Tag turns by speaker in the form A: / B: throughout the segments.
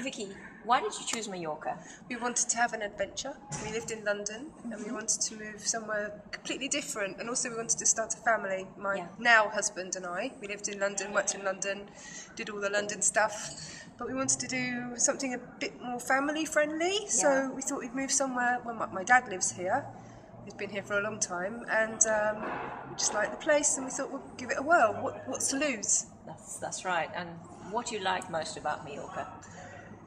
A: Vicky, why did you choose Mallorca?
B: We wanted to have an adventure. We lived in London and we wanted to move somewhere completely different, and also we wanted to start a family. My now husband and I, we lived in London, worked in London, did all the London stuff, but we wanted to do something a bit more family friendly, so we thought we'd move somewhere. Well, my dad lives here. He's been here for a long time, and we just liked the place, and we thought we'll give it a whirl. What's to lose?
A: That's right. And what do you like most about Mallorca?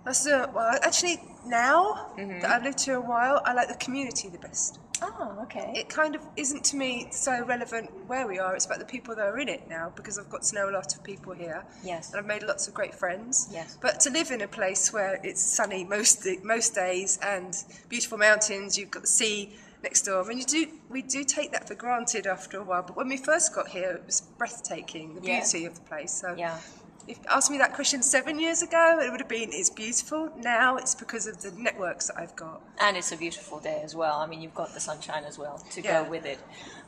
B: Well, actually, now that I've lived here a while, I like the community the best.
A: Oh, okay.
B: It kind of isn't to me so relevant where we are, it's about the people that are in it now, because I've got to know a lot of people here.
A: Yes.
B: And I've made lots of great friends.
A: Yes.
B: But to live in a place where it's sunny most days and beautiful mountains, you've got the sea next door. I mean, we do take that for granted after a while, but when we first got here, it was breathtaking, the beauty of the place. So if you asked me that question 7 years ago, it would have been, it's beautiful. Now it's because of the networks that I've got.
A: And it's a beautiful day as well. I mean, you've got the sunshine as well to go with it.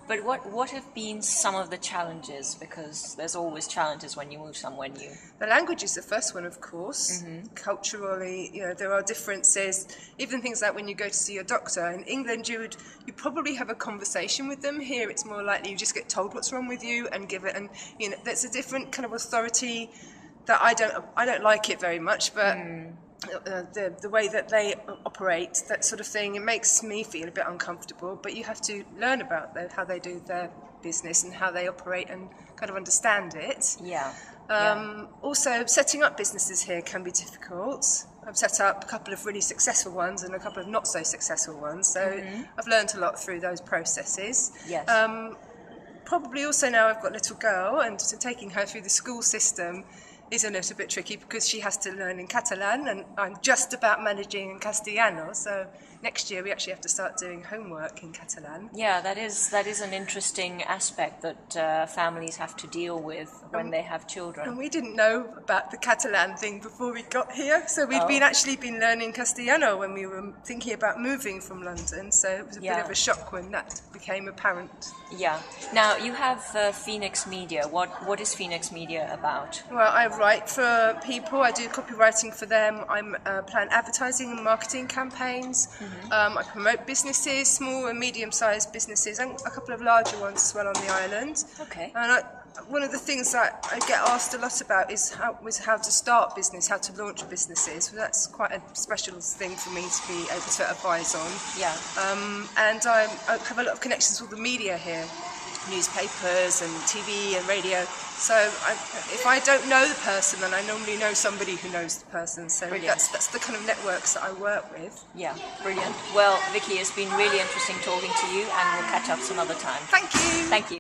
A: But what have been some of the challenges? Because there's always challenges when you move somewhere new.
B: The language is the first one, of course. Culturally, there are differences. Even things like when you go to see your doctor. In England, you probably have a conversation with them. Here, it's more likely you just get told what's wrong with you and give it. And that's a different kind of authority that I don't like it very much, but. The way that they operate, that sort of thing, it makes me feel a bit uncomfortable, but you have to learn about how they do their business and how they operate and kind of understand it. Also, setting up businesses here can be difficult. I've set up a couple of really successful ones and a couple of not so successful ones, so I've learned a lot through those processes. Probably also now I've got a little girl, and taking her through the school system is a little bit tricky because she has to learn in Catalan, and I'm just about managing in Castellano, so next year we actually have to start doing homework in Catalan.
A: Yeah, that is an interesting aspect that families have to deal with when they have children.
B: And we didn't know about the Catalan thing before we got here, so we'd been learning Castellano when we were thinking about moving from London, so it was a bit of a shock when that became apparent.
A: Yeah. Now, you have Phoenix Media. What is Phoenix Media about?
B: Well, I write for people, I do copywriting for them, I plan advertising and marketing campaigns, I promote businesses, small and medium-sized businesses, and a couple of larger ones as well on the island.
A: Okay.
B: And one of the things that I get asked a lot about is how to start business, how to launch businesses. So that's quite a special thing for me to be able to advise on.
A: Yeah.
B: And I have a lot of connections with the media here, newspapers and TV and radio. So if I don't know the person, then I normally know somebody who knows the person. So that's the kind of networks that I work with.
A: Yeah, brilliant. Well, Vicky, it's been really interesting talking to you, and we'll catch up some other time.
B: Thank you.
A: Thank you.